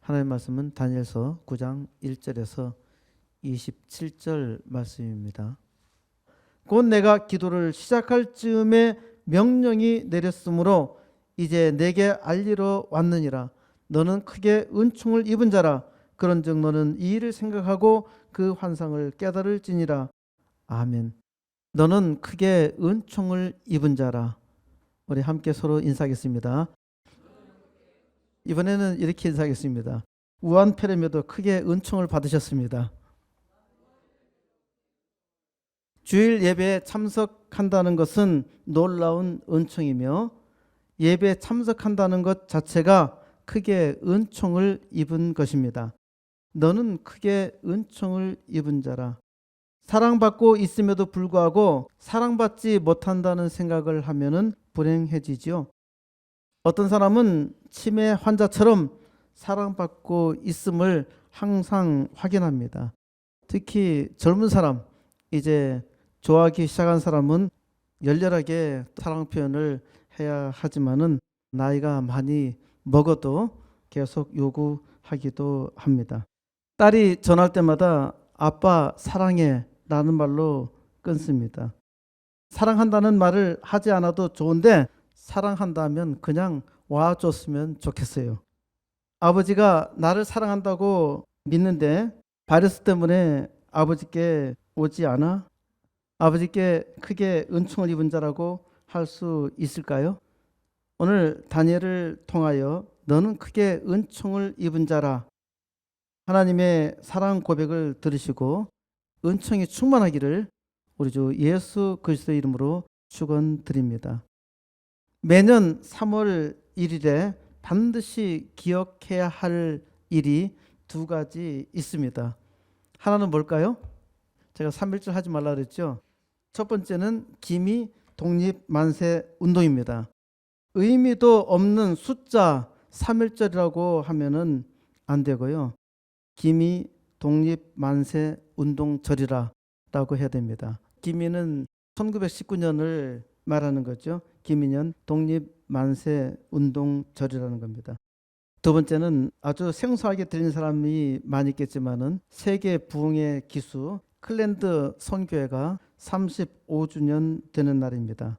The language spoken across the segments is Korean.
하나님의 말씀은 다니엘서 9장 1절에서 27절 말씀입니다. 곧 내가 기도를 시작할 즈음에 명령이 내렸으므로 이제 내게 알리러 왔느니라. 너는 크게 은총을 입은 자라. 그런즉 너는 이 일을 생각하고 그 환상을 깨달을지니라. 아멘. 너는 크게 은총을 입은 자라. 우리 함께 서로 인사하겠습니다. 이번에는 이렇게 인사하겠습니다. 우한폐렴에도 크게 은총을 받으셨습니다. 주일 예배에 참석한다는 것은 놀라운 은총이며 예배에 참석한다는 것 자체가 크게 은총을 입은 것입니다. 너는 크게 은총을 입은 자라. 사랑받고 있음에도 불구하고 사랑받지 못한다는 생각을 하면은 불행해지지요. 어떤 사람은 치매 환자처럼 사랑받고 있음을 항상 확인합니다. 특히 젊은 사람, 이제 좋아하기 시작한 사람은 열렬하게 사랑 표현을 해야 하지만은 나이가 많이 먹어도 계속 요구하기도 합니다. 딸이 전화할 때마다 아빠 사랑해 라는 말로 끊습니다. 사랑한다는 말을 하지 않아도 좋은데 사랑한다면 그냥 와줬으면 좋겠어요. 아버지가 나를 사랑한다고 믿는데 바이러스 때문에 아버지께 오지 않아? 아버지께 크게 은총을 입은 자라고 할 수 있을까요? 오늘 다니엘을 통하여 너는 크게 은총을 입은 자라. 하나님의 사랑 고백을 들으시고 은총이 충만하기를 우리 주 예수 그리스도의 이름으로 축원드립니다. 매년 3월 1일에 반드시 기억해야 할 일이 두 가지 있습니다. 하나는 뭘까요? 제가 3.1절 하지 말라 그랬죠. 첫 번째는 기미 독립 만세 운동입니다. 의미도 없는 숫자 3.1절이라고 하면은 안 되고요. 기미 독립 만세 운동절이라 라고 해야 됩니다. 기미는 1919년을 말하는 거죠. 기미년 독립 만세 운동절이라는 겁니다. 두 번째는 아주 생소하게 들리는 사람이 많이 있겠지만은 세계 부흥의 기수 클랜드 선교회가 35주년 되는 날입니다.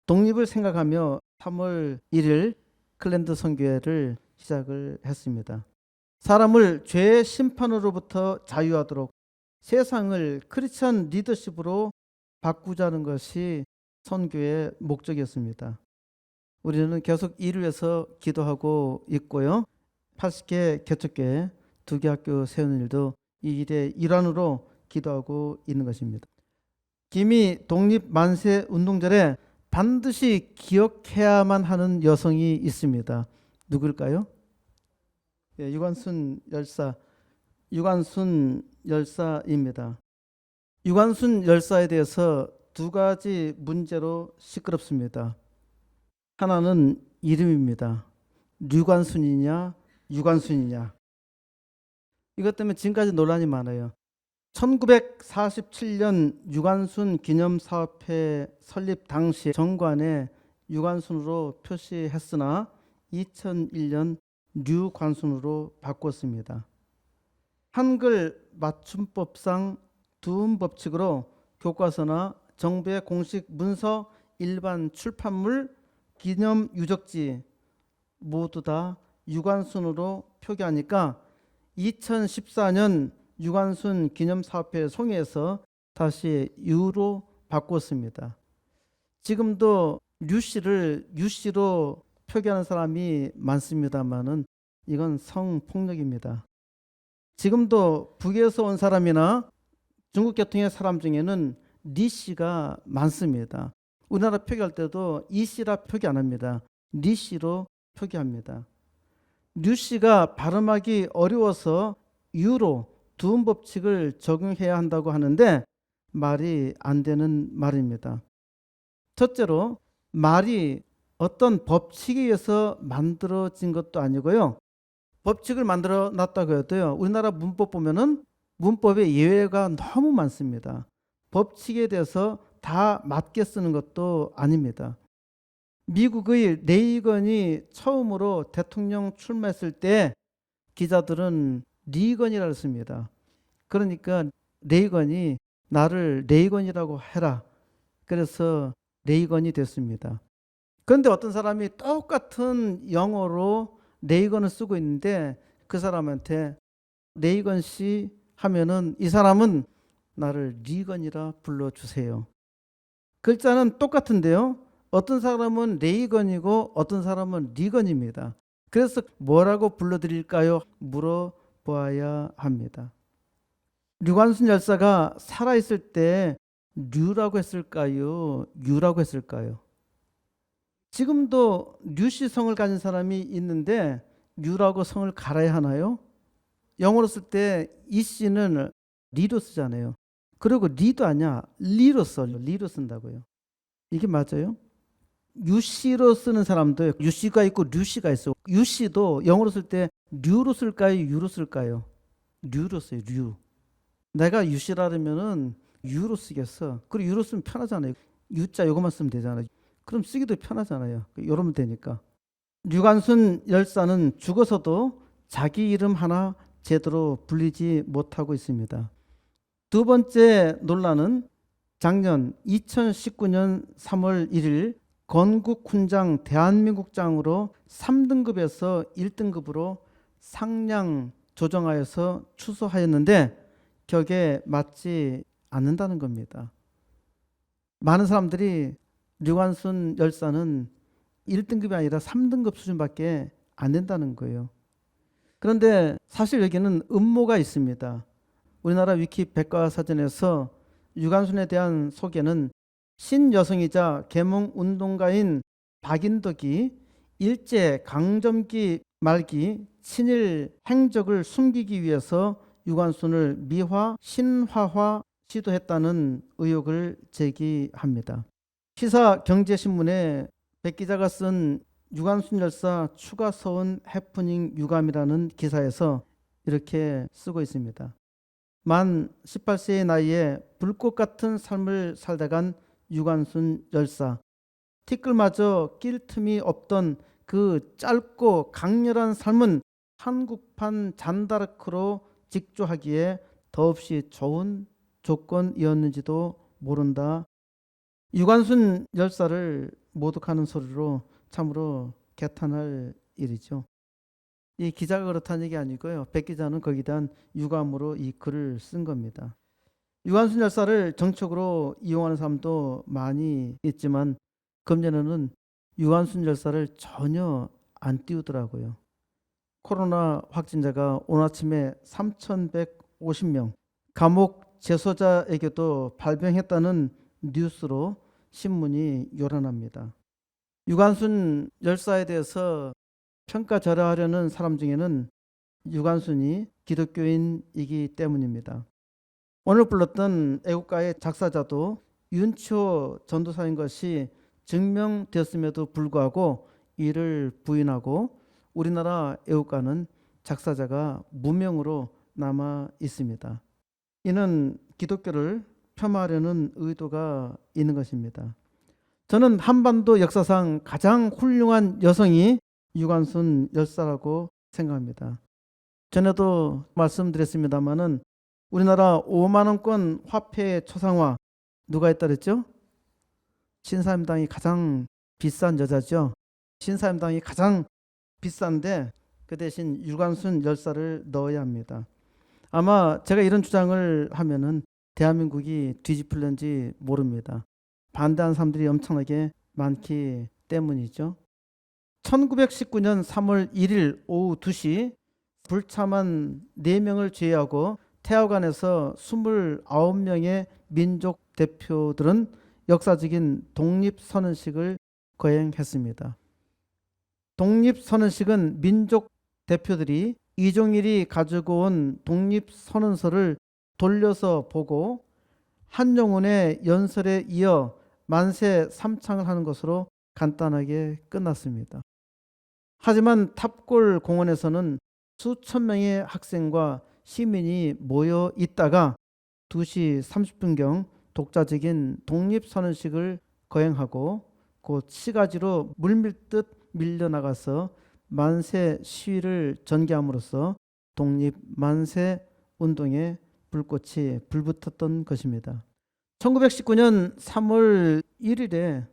독립을 생각하며 3월 1일 클랜드 선교회를 시작을 했습니다. 사람을 죄의 심판으로부터 자유하도록 세상을 크리스천 리더십으로 바꾸자는 것이 선교의 목적이었습니다. 우리는 계속 이를 위해서 기도하고 있고요. 80개 개척교회 2개 학교 세우는 일도 이 일의 일환으로 기도하고 있는 것입니다. 기미 독립 만세 운동절에 반드시 기억해야만 하는 여성이 있습니다. 누굴까요? 유관순 열사입니다. 유관순 열사에 대해서 두 가지 문제로 시끄럽습니다. 하나는 이름입니다. 류관순이냐 유관순이냐. 이것 때문에 지금까지 논란이 많아요. 1947년 유관순 기념사업회 설립 당시 정관에 유관순으로 표시했으나 2001년 류관순으로 바꿨습니다. 한글 맞춤법상 두음 법칙으로 교과서나 정부의 공식 문서, 일반 출판물, 기념 유적지 모두 다 유관순으로 표기하니까 2014년 유관순 기념사업회 송해에서 다시 유로 바꿨습니다. 지금도 류씨를 유씨로 표기하는 사람이 많습니다만은 이건 성폭력입니다. 지금도 북에서 온 사람이나 중국 계통의 사람 중에는 리씨가 많습니다. 우리나라 표기할 때도 이씨라 표기 안 합니다. 리씨로 표기합니다. 류씨가 발음하기 어려워서 유로 두음 법칙을 적용해야 한다고 하는데 말이 안 되는 말입니다. 첫째로 말이 어떤 법칙에 의해서 만들어진 것도 아니고요. 법칙을 만들어 놨다고 해도요. 우리나라 문법 보면은 문법에 예외가 너무 많습니다. 법칙에 대해서 다 맞게 쓰는 것도 아닙니다. 미국의 레이건이 처음으로 대통령 출마했을 때 기자들은 리건이라고 씁니다. 그러니까 레이건이 나를 레이건이라고 해라. 그래서 레이건이 됐습니다. 그런데 어떤 사람이 똑같은 영어로 레이건을 쓰고 있는데 그 사람한테 레이건 씨 하면은 이 사람은 나를 리건이라 불러주세요. 글자는 똑같은데요. 어떤 사람은 레이건이고 어떤 사람은 리건입니다. 그래서 뭐라고 불러드릴까요? 물어보아야 합니다. 류관순 열사가 살아있을 때 류라고 했을까요? 유라고 했을까요? 지금도 류씨 성을 가진 사람이 있는데 류라고 성을 갈아야 하나요? 영어로 쓸 때 이 씨는 리로 쓰잖아요. 그리고 리도 아니야. 리로 써. 리로 쓴다고요. 이게 맞아요? 유씨로 쓰는 사람도 유씨가 있고 류씨가 있어. 유씨도 영어로 쓸 때 류로 쓸까요? 유로 쓸까요? 류로 써요. 류. 내가 유씨라 그러면은 유로 쓰겠어. 그리고 유로 쓰면 편하잖아요. 유자 요것만 쓰면 되잖아요. 그럼 쓰기도 편하잖아요. 이러면 되니까. 류관순 열사는 죽어서도 자기 이름 하나 제대로 불리지 못하고 있습니다. 두 번째 논란은 작년 2019년 3월 1일 건국훈장 대한민국장으로 3등급에서 1등급으로 상량 조정하여서 추소하였는데 격에 맞지 않는다는 겁니다. 많은 사람들이 류관순 열사는 1등급이 아니라 3등급 수준밖에 안 된다는 거예요. 그런데 사실 여기는 음모가 있습니다. 우리나라 위키 백과사전에서 류관순에 대한 소개는 신여성이자 계몽운동가인 박인덕이 일제 강점기 말기 친일 행적을 숨기기 위해서 류관순을 미화, 신화화 시도했다는 의혹을 제기합니다. 시사경제신문에 백 기자가 쓴 류관순 열사 추가 서운 해프닝 유감이라는 기사에서 이렇게 쓰고 있습니다. 만 18세의 나이에 불꽃 같은 삶을 살다간 류관순 열사. 티끌마저 낄 틈이 없던 그 짧고 강렬한 삶은 한국판 잔다르크로 직조하기에 더없이 좋은 조건이었는지도 모른다. 류관순 열사를 모독하는 소리로 참으로 개탄할 일이죠. 이 기자가 그렇다는 얘기 아니고요. 백 기자는 거기에 대한 유감으로 이 글을 쓴 겁니다. 류관순 열사를 정책으로 이용하는 사람도 많이 있지만 금년에는 류관순 열사를 전혀 안 띄우더라고요. 코로나 확진자가 오늘 아침에 3,150명, 감옥 재소자에게도 발병했다는 뉴스로 신문이 요란합니다. 류관순 열사에 대해서 평가절하하려는 사람 중에는 류관순이 기독교인이기 때문입니다. 오늘 불렀던 애국가의 작사자도 윤치호 전도사인 것이 증명되었음에도 불구하고 이를 부인하고 우리나라 애국가는 작사자가 무명으로 남아 있습니다. 이는 기독교를 폄하하려는 의도가 있는 것입니다. 저는 한반도 역사상 가장 훌륭한 여성이 류관순 열사라고 생각합니다. 전에도 말씀드렸습니다마는 우리나라 5만 원권 화폐 초상화 누가 했다 그랬죠? 신사임당이 가장 비싼 여자죠. 신사임당이 가장 비싼데 그 대신 류관순 열사를 넣어야 합니다. 아마 제가 이런 주장을 하면은 대한민국이 뒤집힐는지 모릅니다. 반대하는 사람들이 엄청나게 많기 때문이죠. 1919년 3월 1일 오후 2시 불참한 4명을 제외하고 태화관에서 29명의 민족 대표들은 역사적인 독립선언식을 거행했습니다. 독립선언식은 민족 대표들이 이종일이 가지고 온 독립선언서를 돌려서 보고 한용운의 연설에 이어 만세 삼창을 하는 것으로 간단하게 끝났습니다. 하지만 탑골 공원에서는 수천 명의 학생과 시민이 모여 있다가 2시 30분경 독자적인 독립선언식을 거행하고 곧 시가지로 물밀듯 밀려나가서 만세 시위를 전개함으로써 독립 만세 운동에 불꽃이 불붙었던 것입니다. 1919년 3월 1일에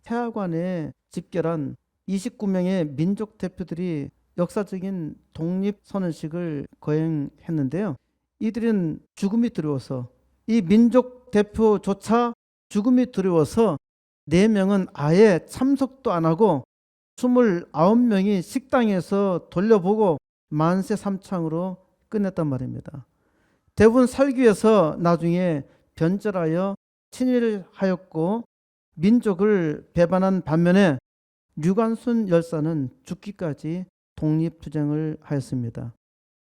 태화관에 집결한 29명의 민족 대표들이 역사적인 독립선언식을 거행했는데요. 이들은 죽음이 두려워서, 이 민족 대표조차 죽음이 두려워서 4명은 아예 참석도 안 하고 29명이 식당에서 돌려보고 만세 삼창으로 끝냈단 말입니다. 대부분 살기 위해서 나중에 변절하여 친일하였고 민족을 배반한 반면에 류관순 열사는 죽기까지 독립투쟁을 하였습니다.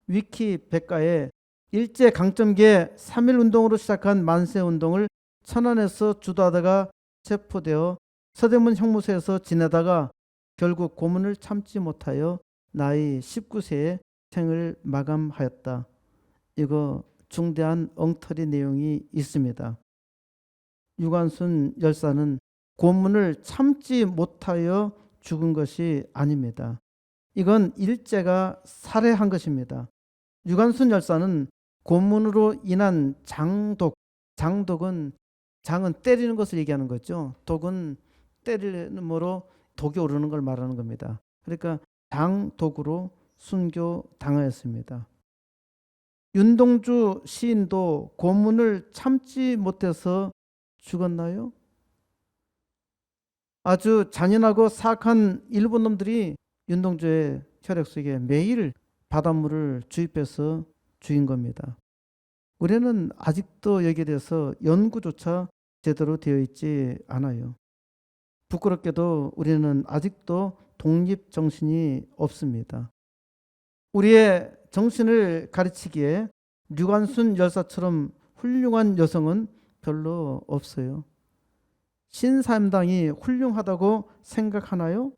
위키 백과에 일제강점기에 3.1운동으로 시작한 만세운동을 천안에서 주도하다가 체포되어 서대문 형무소에서 지내다가 결국 고문을 참지 못하여 나이 19세에 생을 마감하였다. 이거 중대한 엉터리 내용이 있습니다. 유관순 열사는 고문을 참지 못하여 죽은 것이 아닙니다. 이건 일제가 살해한 것입니다. 유관순 열사는 고문으로 인한 장독은 장은 때리는 것을 얘기하는 거죠. 독은 때림으로 독이 오르는 걸 말하는 겁니다. 그러니까 장독으로 순교당하였습니다. 윤동주 시인도 고문을 참지 못해서 죽었나요? 아주 잔인하고 사악한 일본 놈들이 윤동주의 혈액 속에 매일 바닷물을 주입해서 죽인 겁니다. 우리는 아직도 여기에 대해서 연구조차 제대로 되어 있지 않아요. 부끄럽게도 우리는 아직도 독립정신이 없습니다. 우리의 정신을 가르치기에 류관순 열사처럼 훌륭한 여성은 별로 없어요. 신사임당이 훌륭하다고 생각하나요?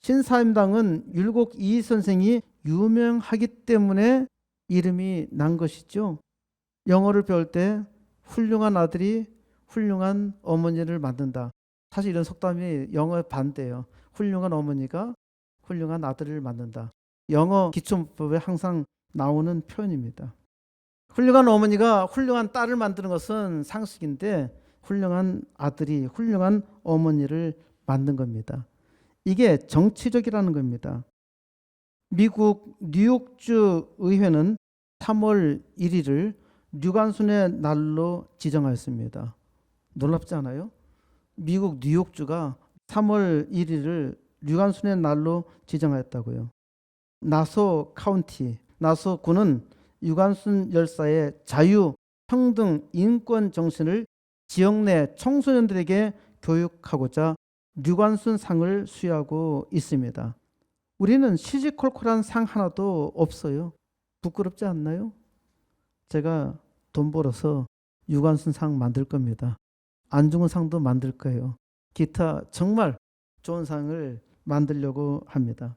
신사임당은 율곡 이희 선생이 유명하기 때문에 이름이 난 것이죠. 영어를 배울 때 훌륭한 아들이 훌륭한 어머니를 만든다. 사실 이런 속담이 영어의 반대예요. 훌륭한 어머니가 훌륭한 아들을 만든다. 영어 기초문법에 항상 나오는 표현입니다. 훌륭한 어머니가 훌륭한 딸을 만드는 것은 상식인데 훌륭한 아들이 훌륭한 어머니를 만든 겁니다. 이게 정치적이라는 겁니다. 미국 뉴욕주 의회는 3월 1일을 류관순의 날로 지정하였습니다. 놀랍지 않아요? 미국 뉴욕주가 3월 1일을 류관순의 날로 지정하였다고요. 나소 카운티, 나소구는 류관순 열사의 자유, 평등, 인권 정신을 지역 내 청소년들에게 교육하고자 류관순 상을 수여하고 있습니다. 우리는 시시콜콜한 상 하나도 없어요. 부끄럽지 않나요? 제가 돈 벌어서 류관순 상 만들 겁니다. 안중근 상도 만들 거예요. 기타 정말 좋은 상을 만들려고 합니다.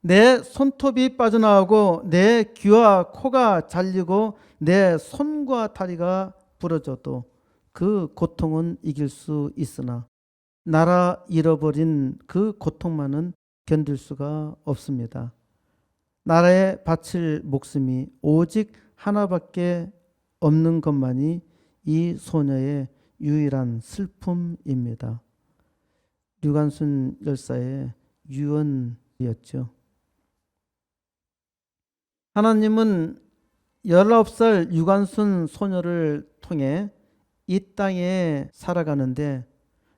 내 손톱이 빠져나오고 내 귀와 코가 잘리고 내 손과 다리가 부러져도 그 고통은 이길 수 있으나 나라 잃어버린 그 고통만은 견딜 수가 없습니다. 나라에 바칠 목숨이 오직 하나밖에 없는 것만이 이 소녀의 유일한 슬픔입니다. 류관순 열사의 유언이었죠. 하나님은 19살 류관순 소녀를 통해 이 땅에 살아가는데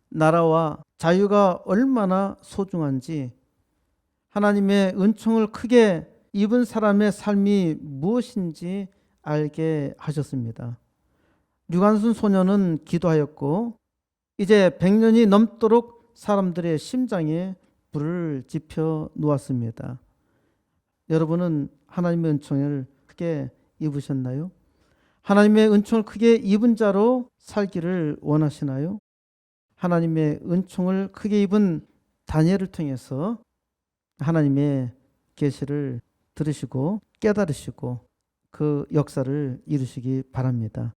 나라와 자유가 얼마나 소중한지 하나님의 은총을 크게 입은 사람의 삶이 무엇인지 알게 하셨습니다. 류관순 소녀는 기도하였고 이제 100년이 넘도록 사람들의 심장에 불을 지펴 놓았습니다. 여러분은 하나님의 은총을 크게 입으셨나요? 하나님의 은총을 크게 입은 자로 살기를 원하시나요? 하나님의 은총을 크게 입은 다니엘을 통해서 하나님의 계시를 들으시고 깨달으시고 그 역사를 이루시기 바랍니다.